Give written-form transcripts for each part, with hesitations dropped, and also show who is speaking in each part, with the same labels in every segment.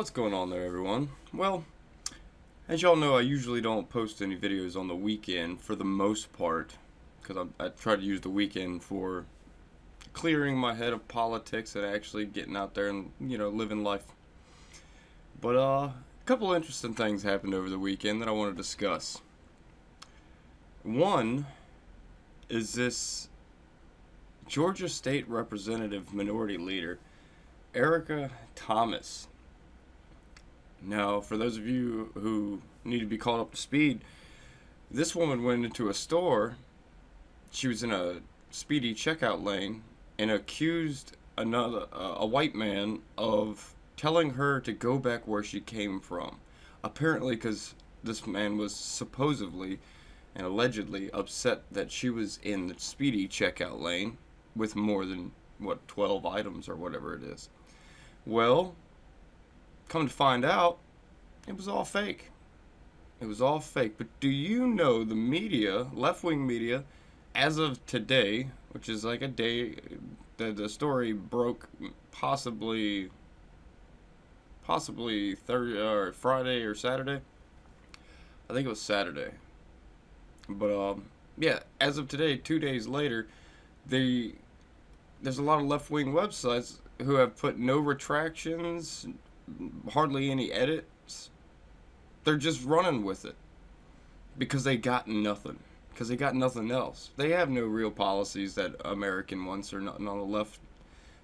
Speaker 1: What's going on there, everyone? Well, as y'all know, I usually don't post any videos on the weekend for the most part, because I try to use the weekend for clearing my head of politics and actually getting out there and, living life. But, a couple interesting things happened over the weekend that I want to discuss. One is this Georgia State Representative Minority Leader, Erika Thomas. Now, for those of you who need to be caught up to speed, this woman went into a store. She was in a speedy checkout lane and accused a white man of telling her to go back where she came from. Apparently, because this man was supposedly and allegedly upset that she was in the speedy checkout lane with more than 12 items or whatever it is. Well, come to find out, it was all fake. It was all fake. But do you know the media, left-wing media, as of today, which is like a day, the story broke possibly Friday or Saturday. I think it was Saturday. But yeah, as of today, 2 days later, there's a lot of left-wing websites who have put no retractions, hardly any edits. They're just running with it because they got nothing. Because they got nothing else. They have no real policies that American wants or nothing on the left.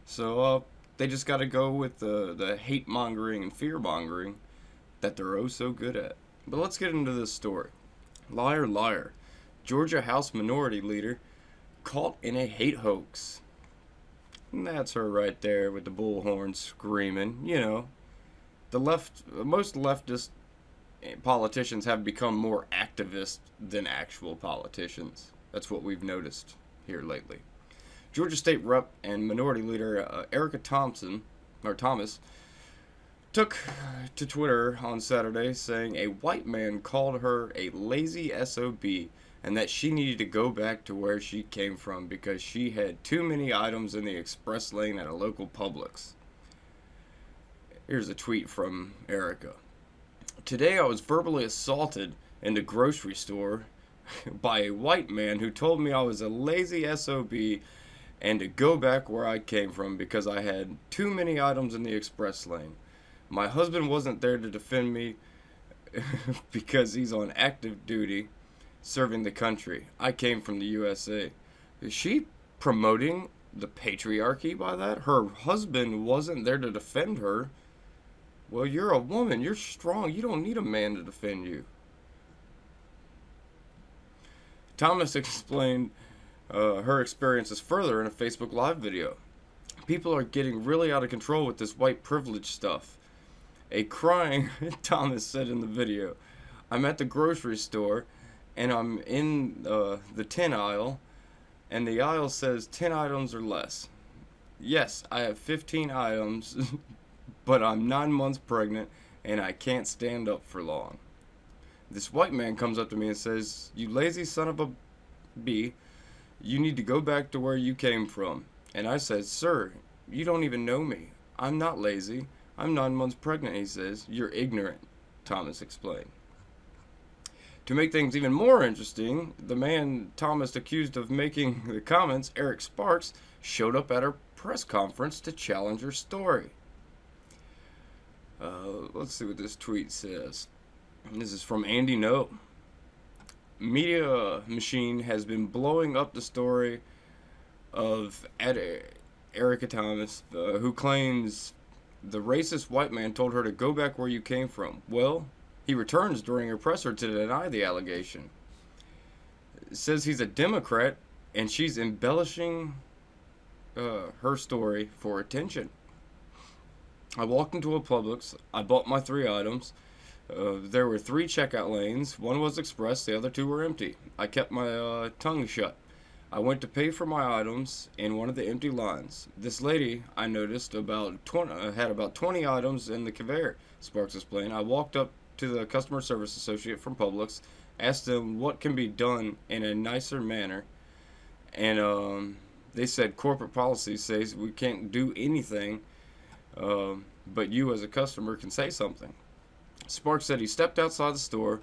Speaker 1: So they just got to go with the hate mongering and fear mongering that they're oh so good at. But let's get into this story. Liar, liar. Georgia House Minority Leader caught in a hate hoax. And that's her right there with the bullhorn screaming. The most leftist politicians have become more activist than actual politicians. That's what we've noticed here lately. Georgia State Rep and Minority Leader Erika Thomas took to Twitter on Saturday saying a white man called her a lazy SOB and that she needed to go back to where she came from because she had too many items in the express lane at a local Publix. Here's a tweet from Erika. Today I was verbally assaulted in the grocery store by a white man who told me I was a lazy SOB and to go back where I came from because I had too many items in the express lane. My husband wasn't there to defend me because he's on active duty serving the country. I came from the USA. Is she promoting the patriarchy by that? Her husband wasn't there to defend her. Well, you're a woman. You're strong. You don't need a man to defend you. Thomas explained her experiences further in a Facebook Live video. People are getting really out of control with this white privilege stuff. A crying Thomas said in the video, I'm at the grocery store and I'm in the 10 aisle and the aisle says 10 items or less. Yes, I have 15 items, but I'm 9 months pregnant and I can't stand up for long. This white man comes up to me and says, you lazy son of a bee, you need to go back to where you came from. And I said, sir, you don't even know me. I'm not lazy. I'm 9 months pregnant, he says. You're ignorant, Thomas explained. To make things even more interesting, the man Thomas accused of making the comments, Eric Sparks, showed up at her press conference to challenge her story. Let's see what this tweet says. This is from Andy No. Media Machine has been blowing up the story of Erika Thomas, who claims the racist white man told her to go back where you came from. Well, he returns during her presser to deny the allegation. It says he's a Democrat and she's embellishing her story for attention. I walked into a Publix. I bought my 3 items. There were 3 checkout lanes. One was express, the other 2 were empty. I kept my tongue shut. I went to pay for my items in one of the empty lines. This lady, I noticed, had about 20 items in the conveyor, Sparks explained. I walked up to the customer service associate from Publix, asked them what can be done in a nicer manner, and they said corporate policy says we can't do anything but you as a customer can say something. Sparks said he stepped outside the store,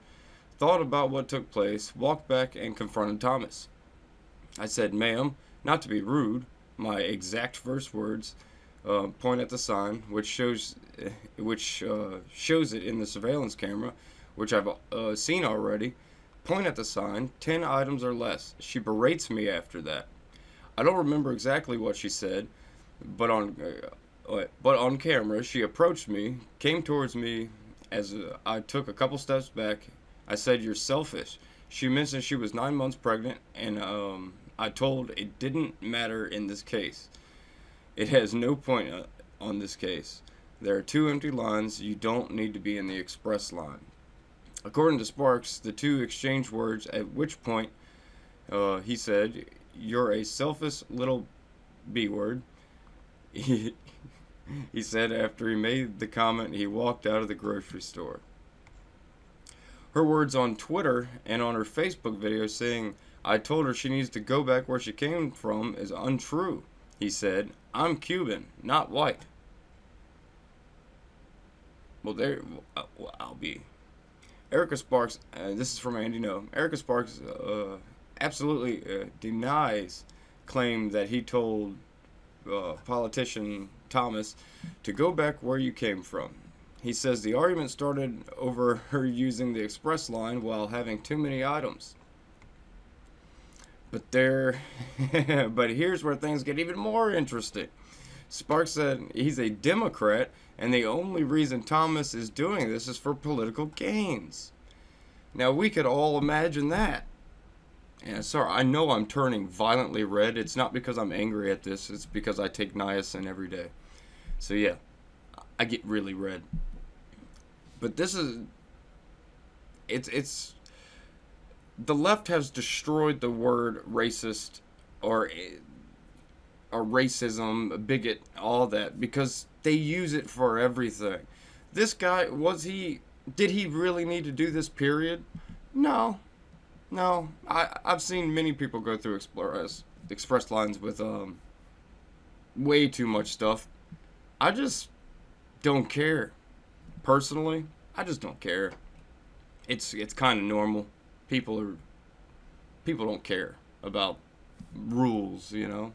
Speaker 1: thought about what took place, walked back, and confronted Thomas. I said, "Ma'am, not to be rude," my exact first words, point at the sign, which shows it in the surveillance camera, which I've seen already. Point at the sign, 10 items or less. She berates me after that. I don't remember exactly what she said, but on camera, she approached me, came towards me as I took a couple steps back. I said, "You're selfish." She mentioned she was 9 months pregnant, and I told it didn't matter in this case. It has no point on this case. There are 2 empty lines. You don't need to be in the express line. According to Sparks, the 2 exchanged words, at which point he said, "You're a selfish little B-word." He said after he made the comment, he walked out of the grocery store. Her words on Twitter and on her Facebook video saying, "I told her she needs to go back where she came from," is untrue. He said, "I'm Cuban, not white." Well, I'll be. Erika Sparks, this is from Andy No. Erika Sparks absolutely denies claim that he told politician Thomas to go back where you came from. He says the argument started over her using the express line while having too many items. But but here's where things get even more interesting. Sparks said he's a Democrat, and the only reason Thomas is doing this is for political gains. Now, we could all imagine that. And sorry, I know I'm turning violently red. It's not because I'm angry at this. It's because I take niacin every day. So yeah, I get really red. But this is... It's... The left has destroyed the word racist or racism, bigot, all that, because they use it for everything. This guy, did he really need to do this, period? No. I've seen many people go through express lines with way too much stuff. I just don't care. Personally, I just don't care. It's kind of normal. People don't care about rules, you know.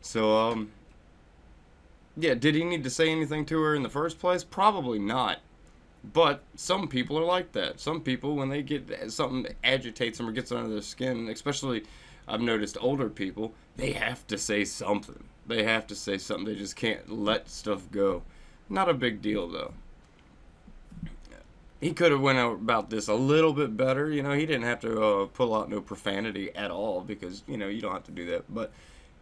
Speaker 1: So yeah, did he need to say anything to her in the first place? Probably not. But some people are like that. Some people, when they get something agitates them or gets under their skin, especially I've noticed older people, they have to say something. They have to say something. They just can't let stuff go. Not a big deal, though. He could have went about this a little bit better. You know, he didn't have to pull out no profanity at all because, you know, you don't have to do that. But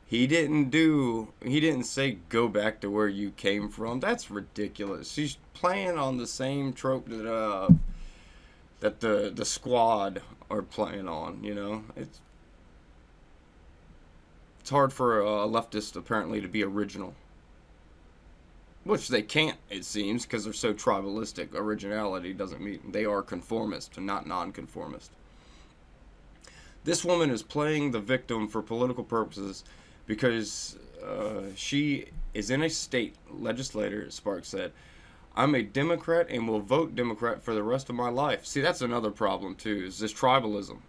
Speaker 1: he didn't say go back to where you came from. That's ridiculous. He's playing on the same trope that the squad are playing on, you know. It's hard for a leftist apparently to be original. Which they can't, it seems, because they're so tribalistic. Originality doesn't mean they are conformist and not nonconformist. This woman is playing the victim for political purposes because she is in a state legislator, Sparks said. "I'm a Democrat and will vote Democrat for the rest of my life." See, that's another problem, too, is this tribalism.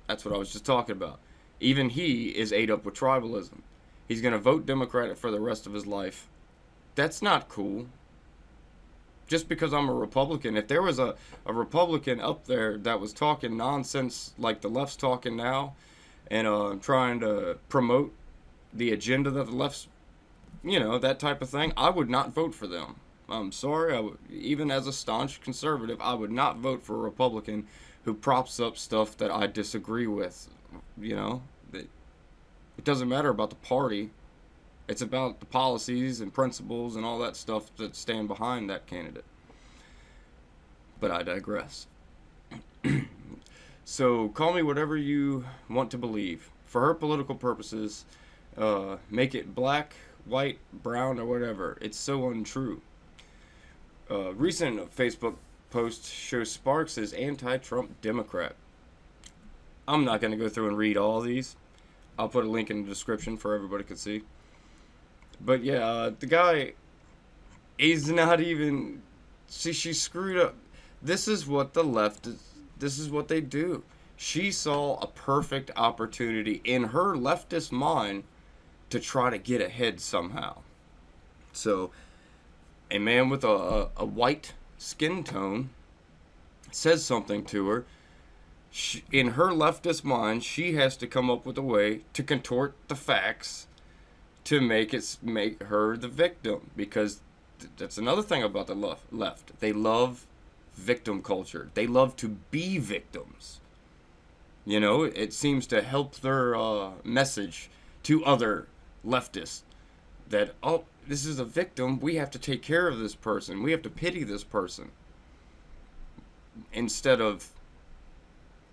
Speaker 1: That's what I was just talking about. Even he is ate up with tribalism. He's going to vote Democrat for the rest of his life. That's not cool. Just because I'm a Republican, if there was a Republican up there that was talking nonsense like the left's talking now and trying to promote the agenda that the left's, you know, that type of thing, I would not vote for them. I'm sorry, even as a staunch conservative, I would not vote for a Republican who props up stuff that I disagree with. You know, it doesn't matter about the party. It's about the policies and principles and all that stuff that stand behind that candidate. But I digress. So call me whatever you want to believe. For her political purposes, make it black, white, brown, or whatever. It's so untrue. Recent Facebook post shows Sparks as anti-Trump Democrat. I'm not going to go through and read all these. I'll put a link in the description for everybody to see. But yeah, the guy, He's not even. See, she screwed up. This is what the left. This is what they do. She saw a perfect opportunity in her leftist mind to try to get ahead somehow. So, a man with a white skin tone says something to her. In her leftist mind, she has to come up with a way to contort the facts to make her the victim, because that's another thing about the left. They love victim culture. They love to be victims. You know, it seems to help their message to other leftists that, oh, this is a victim. We have to take care of this person. We have to pity this person. Instead of,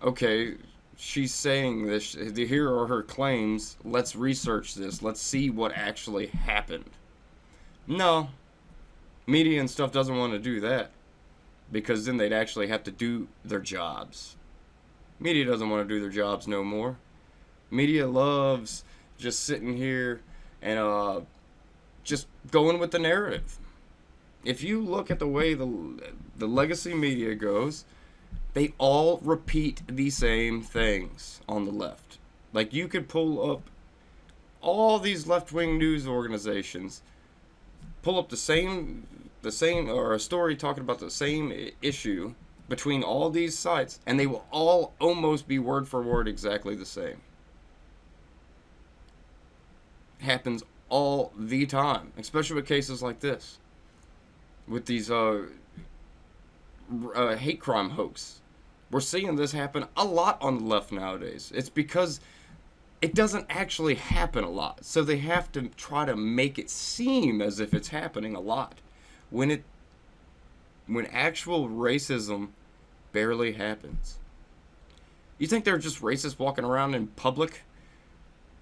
Speaker 1: okay, she's saying this, here are her claims, let's research this, let's see what actually happened. No, media and stuff doesn't want to do that, because then they'd actually have to do their jobs. Media doesn't want to do their jobs no more. Media loves just sitting here and just going with the narrative. If you look at the way the legacy media goes, they all repeat the same things on the left. Like, you could pull up all these left-wing news organizations, pull up the same or a story talking about the same issue between all these sites, and they will all almost be word for word exactly the same. It happens all the time, especially with cases like this, with these hate crime hoax. We're seeing this happen a lot on the left nowadays. It's because it doesn't actually happen a lot, so they have to try to make it seem as if it's happening a lot, when actual racism barely happens. You think they're just racists walking around in public,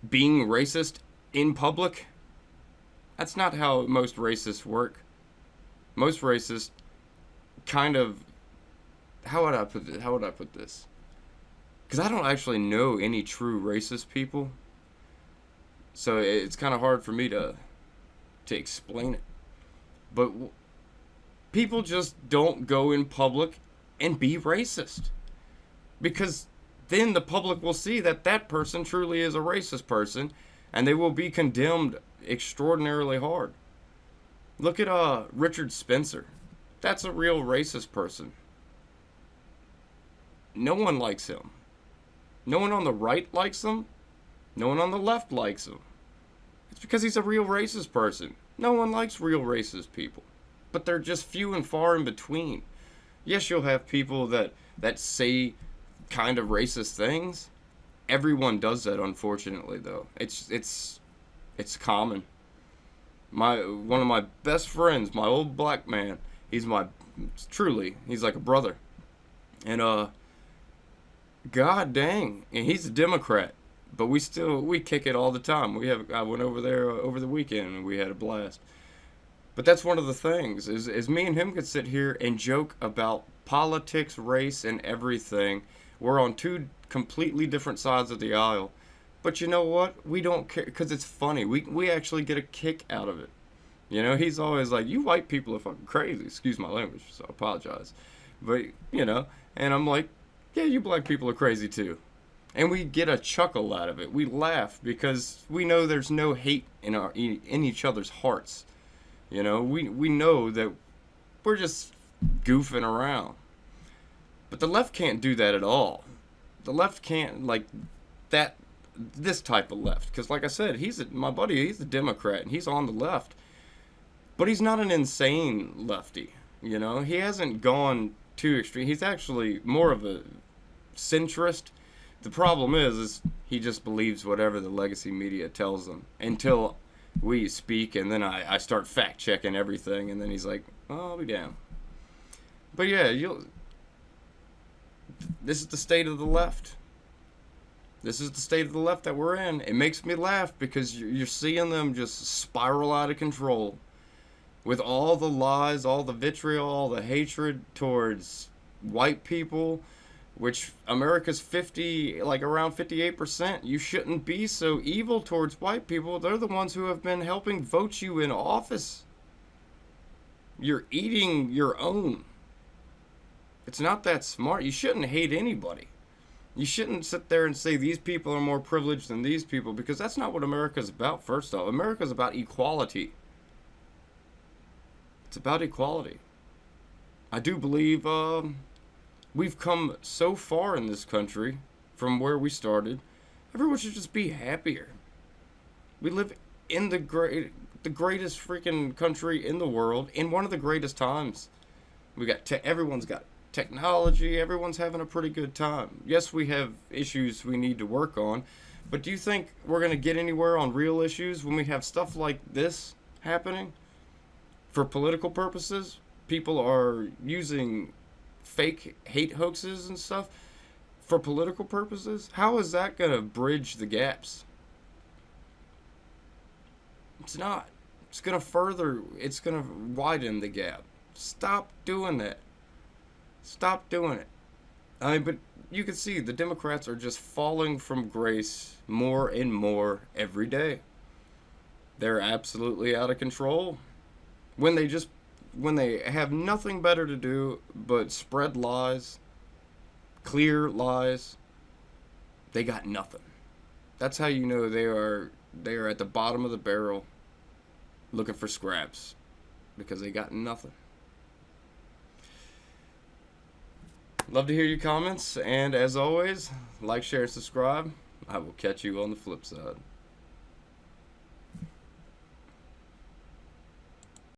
Speaker 1: being racist in public? That's not how most racists work. Most racists kind of, how would I put this? Because I don't actually know any true racist people, so it's kind of hard for me to explain it. But people just don't go in public and be racist, because then the public will see that that person truly is a racist person, and they will be condemned extraordinarily hard. Look at Richard Spencer. That's a real racist person. No one likes him. No one on the right likes him. No one on the left likes him. It's because he's a real racist person. No one likes real racist people. But they're just few and far in between. Yes, you'll have people that say kind of racist things. Everyone does that, unfortunately, though. It's common. One of my best friends, my old black man, he's like a brother. And god dang, and he's a Democrat, but we kick it all the time. I went over there over the weekend and we had a blast. But that's one of the things, is me and him could sit here and joke about politics, race, and everything. We're on two completely different sides of the aisle. But you know what? We don't care, because it's funny. We actually get a kick out of it. You know, he's always like, you white people are fucking crazy. Excuse my language, so I apologize. But, you know, and I'm like, yeah, you black people are crazy too. And we get a chuckle out of it. We laugh because we know there's no hate in each other's hearts. You know, we know that we're just goofing around. But the left can't do that at all. The left can't, like, this type of left. Because, like I said, my buddy, he's a Democrat, and he's on the left. But he's not an insane lefty, you know? He hasn't gone too extreme. He's actually more of a centrist. The problem is he just believes whatever the legacy media tells him until we speak, and then I start fact-checking everything, and then he's like, oh, I'll be damned. But yeah, this is the state of the left. This is the state of the left that we're in. It makes me laugh because you're seeing them just spiral out of control with all the lies, all the vitriol, all the hatred towards white people, which America's around 58%. You shouldn't be so evil towards white people. They're the ones who have been helping vote you in office. You're eating your own. It's not that smart. You shouldn't hate anybody. You shouldn't sit there and say these people are more privileged than these people, because that's not what America's about, first off. America's about equality. It's about equality. I do believe we've come so far in this country from where we started. Everyone should just be happier. We live in the greatest freaking country in the world, in one of the greatest times. Everyone's got technology. Everyone's having a pretty good time. Yes, we have issues we need to work on, but do you think we're going to get anywhere on real issues when we have stuff like this happening? For political purposes, people are using fake hate hoaxes and stuff for political purposes. How is that going to bridge the gaps? It's not. It's going to widen the gap. Stop doing that. Stop doing it. I mean, but you can see the Democrats are just falling from grace more and more every day. They're absolutely out of control. When they have nothing better to do but spread lies, clear lies, they got nothing. That's how you know they are at the bottom of the barrel looking for scraps, because they got nothing. Love to hear your comments, and as always, like, share, and subscribe. I will catch you on the flip side.